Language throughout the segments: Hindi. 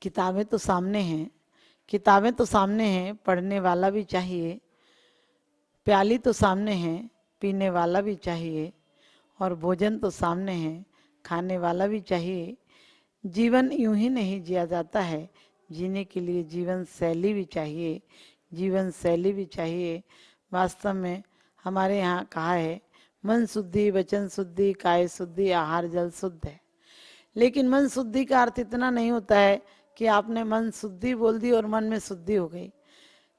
किताबें तो सामने हैं, किताबें तो सामने हैं, पढ़ने वाला भी चाहिए। प्याली तो सामने है, पीने वाला भी चाहिए। और भोजन तो सामने है, खाने वाला भी चाहिए। जीवन यूं ही नहीं जिया जाता है, जीने के लिए जीवन शैली भी चाहिए, जीवन शैली भी चाहिए। वास्तव में हमारे यहाँ कहा है, मन शुद्धि वचन शुद्धि काय शुद्धि आहार जल शुद्ध है। लेकिन मन शुद्धि का अर्थ इतना नहीं होता है कि आपने मन शुद्धि बोल दी और मन में शुद्धि हो गई।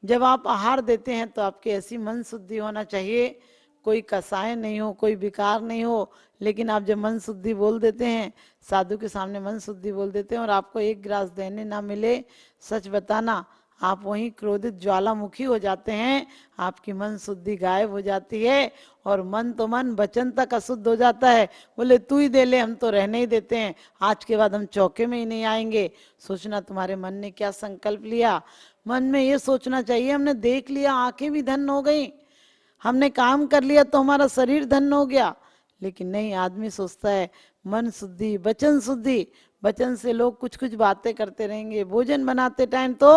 जब आप आहार देते हैं तो आपकी ऐसी मन शुद्धि होना चाहिए, कोई कसाय नहीं हो, कोई विकार नहीं हो। लेकिन आप जब मन शुद्धि बोल देते हैं, साधु के सामने मन शुद्धि बोल देते हैं और आपको एक गिलास देने ना मिले, सच बताना, आप वहीं क्रोधित ज्वालामुखी हो जाते हैं। आपकी मन शुद्धि गायब हो जाती है और मन तो मन वचन तक अशुद्ध हो जाता है। बोले तू ही दे ले, हम तो रहने ही देते हैं, आज के बाद हम चौके में ही नहीं आएंगे। सोचना तुम्हारे मन ने क्या संकल्प लिया। मन में ये सोचना चाहिए, हमने देख लिया, आंखें भी धन हो गई, हमने काम कर लिया तो हमारा शरीर धन हो गया। लेकिन नहीं, आदमी सोचता है मन शुद्धि वचन शुद्धि, वचन से लोग कुछ कुछ बातें करते रहेंगे। भोजन बनाते टाइम तो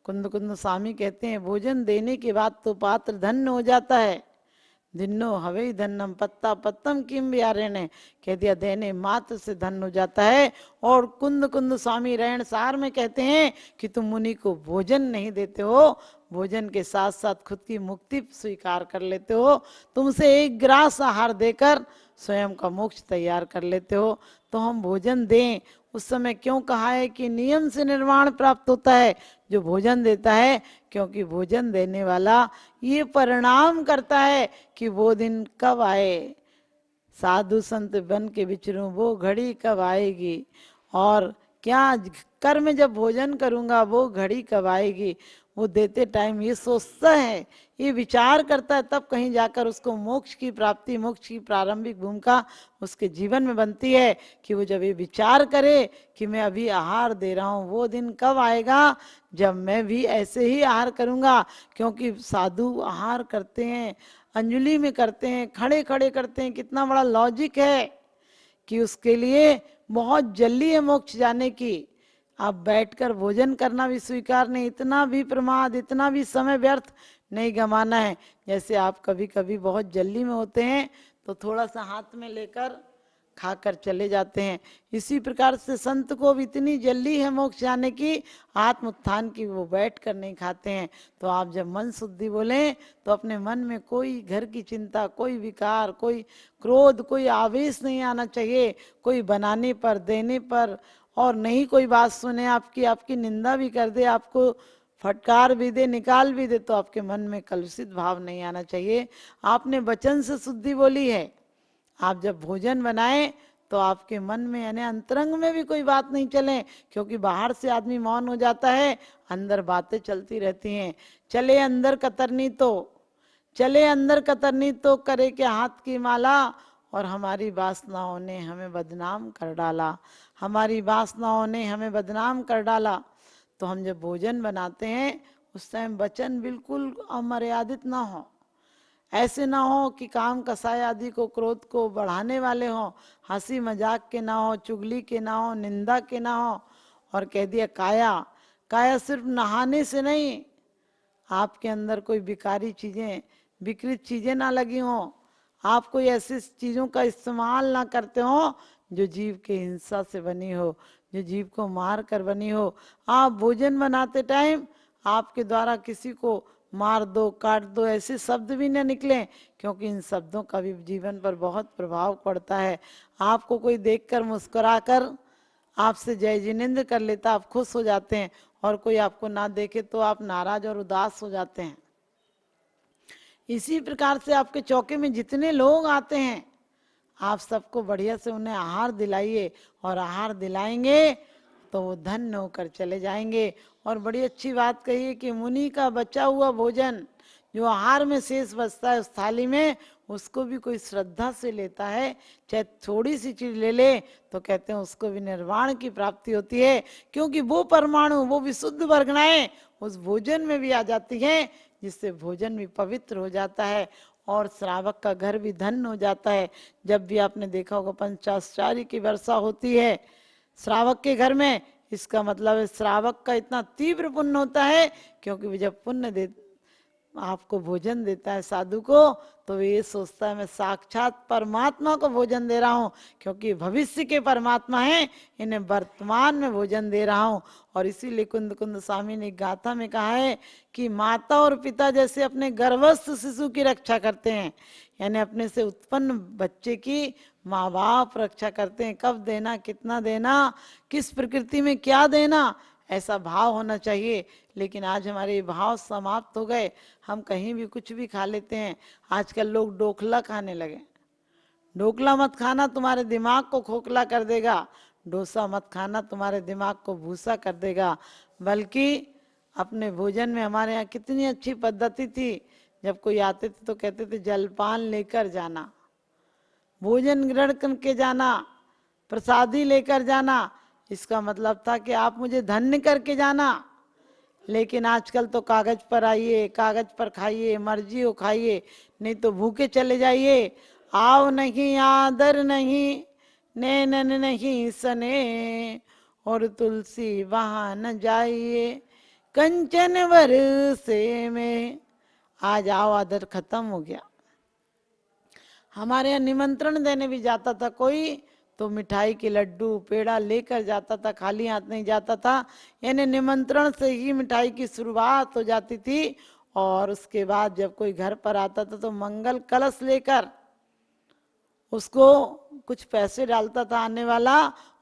कुंद कुंद स्वामी कहते हैं, भोजन देने के बाद तो पात्र धन्य हो जाता है। दिनो हवे धन्नम पत्ता पत्तम किम बिहारे ने कह दिया, देने मात्र से धन हो जाता है। और कुंद कुंद स्वामी रहन सार में कहते हैं कि तुम मुनि को भोजन नहीं देते हो, भोजन के साथ साथ खुद की मुक्ति स्वीकार कर लेते हो। तुमसे एक ग्रास आहार देकर स्वयं का मोक्ष तैयार कर लेते हो, तो हम भोजन दें। उस समय क्यों कहा है कि नियम से निर्वाण प्राप्त होता है जो भोजन देता है, क्योंकि भोजन देने वाला ये परिणाम करता है कि वो दिन कब आए, साधु संत बन के विचरूं वो घड़ी कब आएगी, और क्या कर्म जब भोजन करूंगा वो घड़ी कब आएगी। वो देते टाइम ये सोचता है, ये विचार करता है, तब कहीं जाकर उसको मोक्ष की प्राप्ति, मोक्ष की प्रारंभिक भूमिका उसके जीवन में बनती है कि वो जब ये विचार करे कि मैं अभी आहार दे रहा हूँ, वो दिन कब आएगा जब मैं भी ऐसे ही आहार करूंगा। क्योंकि साधु आहार करते हैं, अंजलि में करते हैं, खड़े खड़े करते हैं, कितना बड़ा लॉजिक है कि उसके लिए बहुत जल्दी है मोक्ष जाने की। आप बैठकर भोजन करना भी स्वीकार नहीं, इतना भी प्रमाद, इतना भी समय व्यर्थ नहीं गंवाना है। जैसे आप कभी कभी बहुत जल्दी में होते हैं तो थोड़ा सा हाथ में लेकर खाकर चले जाते हैं। इसी प्रकार से संत को भी इतनी जल्दी है मोक्ष जाने की, आत्म उत्थान की, वो बैठ कर नहीं खाते हैं। तो आप जब मन शुद्धि बोलें तो अपने मन में कोई घर की चिंता, कोई विकार, कोई क्रोध, कोई आवेश नहीं आना चाहिए। कोई बनाने पर, देने पर, और नहीं कोई बात सुने आपकी, आपकी निंदा भी कर दे, आपको फटकार भी दे, निकाल भी दे, तो आपके मन में कलुषित भाव नहीं आना चाहिए। आपने वचन से शुद्धि बोली है। आप जब भोजन बनाएं तो आपके मन में यानी अंतरंग में भी कोई बात नहीं चले, क्योंकि बाहर से आदमी मौन हो जाता है, अंदर बातें चलती रहती हैं। चले अंदर कतरनी तो, चले अंदर कतरनी तो करे के हाथ की माला, और हमारी वासनाओं ने हमें बदनाम कर डाला, हमारी वासनाओं ने हमें बदनाम कर डाला। तो हम जब भोजन बनाते हैं उस टाइम वचन बिल्कुल अमर्यादित ना हो। ऐसे ना हो कि काम कसाय आदि को, क्रोध को बढ़ाने वाले हो, हंसी मजाक के ना हो, चुगली के ना हो, निंदा के ना हो। और कह दिया काया, काया सिर्फ नहाने से नहीं, आपके अंदर कोई विकारी चीजें, विकृत चीजें ना लगी हो, आप कोई ऐसी चीजों का इस्तेमाल ना करते हो जो जीव के हिंसा से बनी हो, जो जीव को मार कर बनी हो। आप भोजन बनाते टाइम आपके द्वारा किसी को मार दो, काट दो, ऐसे शब्द भी न निकले, क्योंकि इन शब्दों का भी जीवन पर बहुत प्रभाव पड़ता है। आपको कोई देखकर मुस्कुराकर आपसे जय जिनेंद्र कर लेता, आप खुश हो जाते हैं, और कोई आपको ना देखे तो आप नाराज और उदास हो जाते हैं। इसी प्रकार से आपके चौके में जितने लोग आते हैं, आप सबको बढ़िया से उन्हें आहार दिलाइए, और आहार दिलाएंगे तो वो धन्य होकर चले जाएंगे। और बड़ी अच्छी बात कही है कि मुनि का बचा हुआ भोजन जो आहार में शेष बचता है उस थाली में, उसको भी कोई श्रद्धा से लेता है, चाहे थोड़ी सी चीज ले ले, तो कहते हैं उसको भी निर्वाण की प्राप्ति होती है। क्योंकि वो परमाणु, वो विशुद्ध वर्गणाएं उस भोजन में भी आ जाती हैं, जिससे भोजन भी पवित्र हो जाता है और श्रावक का घर भी धन्य हो जाता है। जब भी आपने देखा होगा पंचाश्चारी की वर्षा होती है श्रावक के घर में, इसका मतलब है श्रावक का इतना तीव्र पुण्य होता है, क्योंकि वो जब पुण्य दे आपको भोजन देता है साधु को, तो ये सोचता है मैं साक्षात परमात्मा को भोजन दे रहा हूँ, क्योंकि भविष्य के परमात्मा हैं, इन्हें वर्तमान में भोजन दे रहा हूँ। और इसीलिए कुंद कुंद स्वामी ने गाथा में कहा है कि माता और पिता जैसे अपने गर्भस्थ शिशु की रक्षा करते हैं, यानी अपने से उत्पन्न बच्चे की माँ बाप रक्षा करते हैं। कब देना, कितना देना, किस प्रकृति में क्या देना, ऐसा भाव होना चाहिए। लेकिन आज हमारे ये भाव समाप्त हो गए, हम कहीं भी कुछ भी खा लेते हैं। आजकल लोग डोकला खाने लगे। डोकला मत खाना, तुम्हारे दिमाग को खोखला कर देगा। डोसा मत खाना, तुम्हारे दिमाग को भूसा कर देगा। बल्कि अपने भोजन में हमारे यहाँ कितनी अच्छी पद्धति थी, जब कोई आते थे तो कहते थे जलपान लेकर जाना, भोजन ग्रहण करके जाना, प्रसादी लेकर जाना। इसका मतलब था कि आप मुझे धन्य करके जाना। लेकिन आजकल तो कागज पर आइए, कागज पर खाइए, मर्जी हो खाइए, नहीं तो भूखे चले जाइए। आओ नहीं आदर नहीं, नैनन नहीं सने, और तुलसी वहां न जाइए, कंचन वर से में। आज आओ आदर खत्म हो गया। हमारे यहाँ निमंत्रण देने भी जाता था कोई, तो मिठाई के लड्डू पेड़ा लेकर जाता था, खाली हाथ नहीं जाता था। यानी निमंत्रण से ही मिठाई की शुरुआत हो जाती थी। और उसके बाद जब कोई घर पर आता था तो मंगल कलश लेकर उसको कुछ पैसे डालता था आने वाला,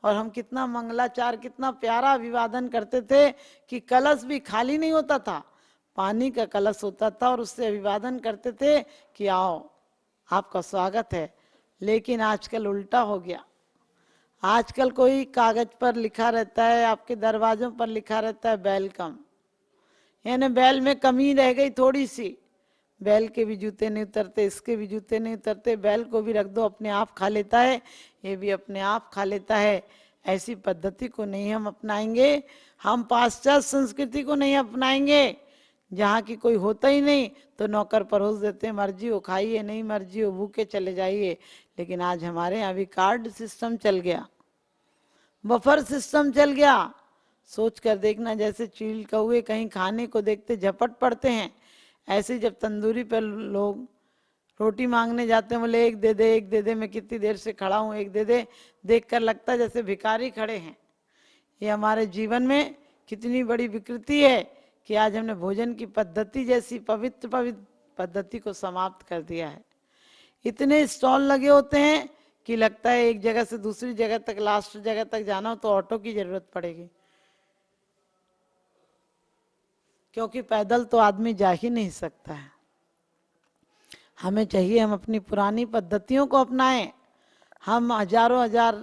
और हम कितना मंगलाचार, कितना प्यारा अभिवादन करते थे कि कलश भी खाली नहीं होता था, पानी का कलश होता था, और उससे अभिवादन करते थे कि आओ आपका स्वागत है। लेकिन आजकल उल्टा हो गया। आजकल कोई कागज पर लिखा रहता है, आपके दरवाजों पर लिखा रहता है वेलकम, यानी बैल में कमी रह गई थोड़ी सी। बैल के भी जूते नहीं उतरते, इसके भी जूते नहीं उतरते, बैल को भी रख दो अपने आप खा लेता है, ये भी अपने आप खा लेता है। ऐसी पद्धति को नहीं हम अपनाएंगे, हम पाश्चात्य संस्कृति को नहीं अपनाएंगे, जहाँ की कोई होता ही नहीं तो नौकर परोस देते हैं, मर्जी हो खाइए, नहीं मर्जी हो भूखे चले जाइए। लेकिन आज हमारे यहाँ भी कार्ड सिस्टम चल गया, बफर सिस्टम चल गया। सोच कर देखना, जैसे चील कौए कहीं खाने को देखते झपट पड़ते हैं, ऐसे जब तंदूरी पर लोग रोटी मांगने जाते हैं, बोले एक दे दे, एक दे दे, मैं कितनी देर से खड़ा हूँ, एक दे दे, देखकर लगता है जैसे भिखारी खड़े हैं। ये हमारे जीवन में कितनी बड़ी विकृति है कि आज हमने भोजन की पद्धति जैसी पवित्र पद्धति को समाप्त कर दिया है। इतने स्टॉल लगे होते हैं कि लगता है एक जगह से दूसरी जगह तक, लास्ट जगह तक जाना हो तो ऑटो की जरूरत पड़ेगी, क्योंकि पैदल तो आदमी जा ही नहीं सकता है। हमें चाहिए हम अपनी पुरानी पद्धतियों को अपनाएं। हम हजारों हजार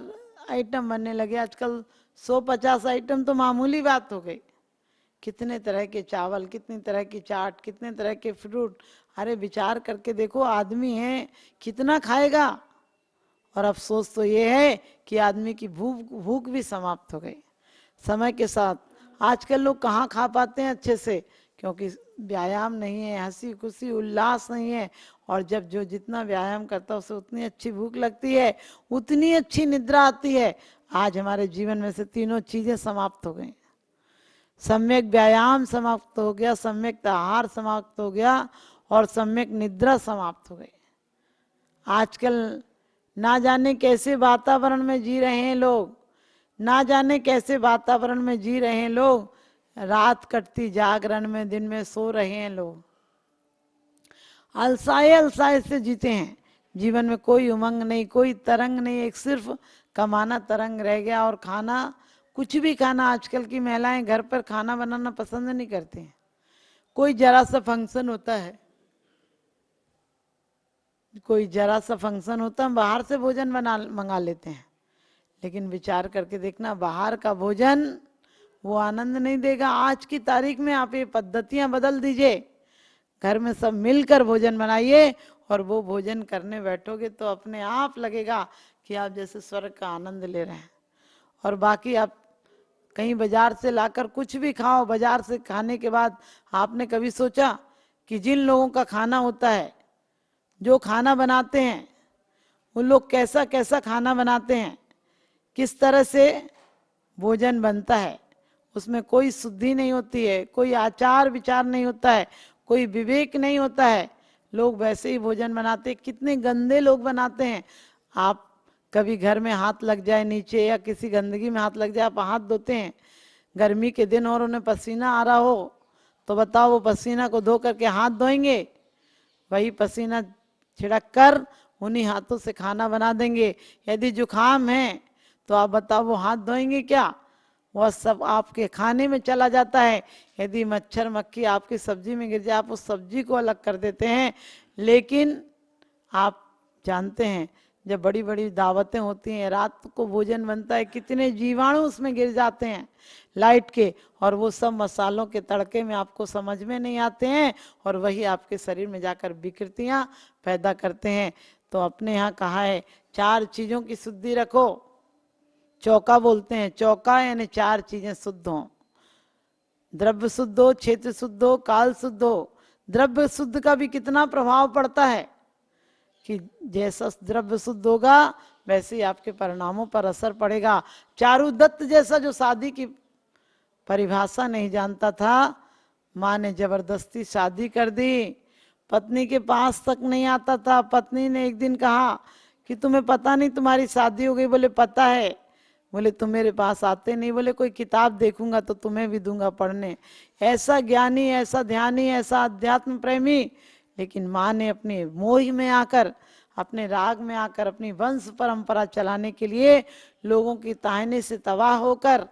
आइटम बनने लगे आजकल, 150 आइटम तो मामूली बात हो गई। कितने तरह के चावल, कितनी तरह की चाट, कितने तरह के फ्रूट। अरे विचार करके देखो, आदमी है कितना खाएगा। और अफसोस तो ये है कि आदमी की भूख भी समाप्त हो गई समय के साथ। आजकल लोग कहाँ खा पाते हैं अच्छे से, क्योंकि व्यायाम नहीं है, हंसी खुशी उल्लास नहीं है। और जब जो जितना व्यायाम करता है उसे उतनी अच्छी भूख लगती है, उतनी अच्छी निद्रा आती है। आज हमारे जीवन में से तीनों चीजें समाप्त हो गई। सम्यक व्यायाम समाप्त हो गया, सम्यक आहार समाप्त हो गया, और सम्यक निद्रा समाप्त हो गई। आजकल ना जाने कैसे वातावरण में जी रहे हैं लोग, ना जाने कैसे वातावरण में जी रहे हैं लोग। रात कटती जागरण में, दिन में सो रहे हैं लोग। अलसाए अलसाए से जीते हैं, जीवन में कोई उमंग नहीं, कोई तरंग नहीं, एक सिर्फ कमाना तरंग रह गया। और खाना, कुछ भी खाना, आजकल की महिलाएं घर पर खाना बनाना पसंद नहीं करती हैं। कोई जरा सा फंक्शन होता है, कोई जरा सा फंक्शन होता है, हम बाहर से भोजन मंगा लेते हैं। लेकिन विचार करके देखना, बाहर का भोजन वो आनंद नहीं देगा। आज की तारीख में आप ये पद्धतियां बदल दीजिए, घर में सब मिलकर भोजन बनाइए, और वो भोजन करने बैठोगे तो अपने आप लगेगा कि आप जैसे स्वर्ग का आनंद ले रहे हैं। और बाकी आप कहीं बाजार से लाकर कुछ भी खाओ, बाजार से खाने के बाद आपने कभी सोचा कि जिन लोगों का खाना होता है, जो खाना बनाते हैं, उन लोग कैसा कैसा खाना बनाते हैं, किस तरह से भोजन बनता है उसमें कोई शुद्धि नहीं होती है, कोई आचार विचार नहीं होता है, कोई विवेक नहीं होता है, लोग वैसे ही भोजन बनाते, कितने गंदे लोग बनाते हैं। आप कभी घर में हाथ लग जाए नीचे या किसी गंदगी में हाथ लग जाए, आप हाथ धोते हैं, गर्मी के दिन और उन्हें पसीना आ रहा हो तो बताओ वो पसीना को धो करके हाथ धोएंगे? वही पसीना छिड़क कर उन्हीं हाथों से खाना बना देंगे। यदि जुकाम है तो आप बताओ वो हाथ धोएंगे क्या? वह सब आपके खाने में चला जाता है। यदि मच्छर मक्खी आपकी सब्जी में गिर जाए आप उस सब्जी को अलग कर देते हैं। लेकिन आप जानते हैं जब बड़ी बड़ी दावतें होती हैं, रात को भोजन बनता है, कितने जीवाणु उसमें गिर जाते हैं लाइट के, और वो सब मसालों के तड़के में आपको समझ में नहीं आते हैं और वही आपके शरीर में जाकर विकृतियां पैदा करते हैं। तो अपने यहाँ कहा है 4 चीजों की शुद्धि रखो। चौका बोलते हैं, चौका यानी 4 चीजें शुद्ध हो। द्रव्य शुद्ध हो, क्षेत्र शुद्ध हो, काल शुद्ध हो। द्रव्य शुद्ध का भी कितना प्रभाव पड़ता है कि जैसा द्रव्य शुद्ध होगा वैसे ही आपके परिणामों पर असर पड़ेगा। चारुदत्त जैसा जो शादी की परिभाषा नहीं जानता था, माँ ने जबरदस्ती शादी कर दी, पत्नी के पास तक नहीं आता था। पत्नी ने एक दिन कहा कि तुम्हें पता नहीं तुम्हारी शादी हो गई? बोले पता है। बोले तुम मेरे पास आते नहीं? बोले कोई किताब देखूंगा तो तुम्हें भी दूंगा पढ़ने। ऐसा ज्ञानी, ऐसा ध्यानी, ऐसा अध्यात्म प्रेमी, लेकिन माँ ने अपने मोह में आकर, अपने राग में आकर, अपनी वंश परंपरा चलाने के लिए लोगों की ताहने से तबाह होकर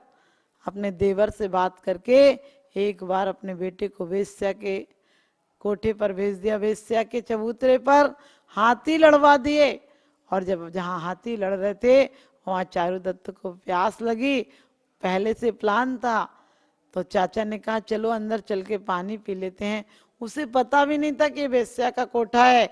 अपने देवर से बात करके एक बार अपने बेटे को वेश्या के कोठे पर भेज दिया, वेश्या के चबूतरे पर हाथी लड़वा दिए। और जब जहाँ हाथी लड़ रहे थे वहाँ चारुदत्त को प्यास लगी, पहले से प्लान था, तो चाचा ने कहा चलो अंदर चल के पानी पी लेते हैं। उसे पता भी नहीं था कि वेश्या का कोठा है।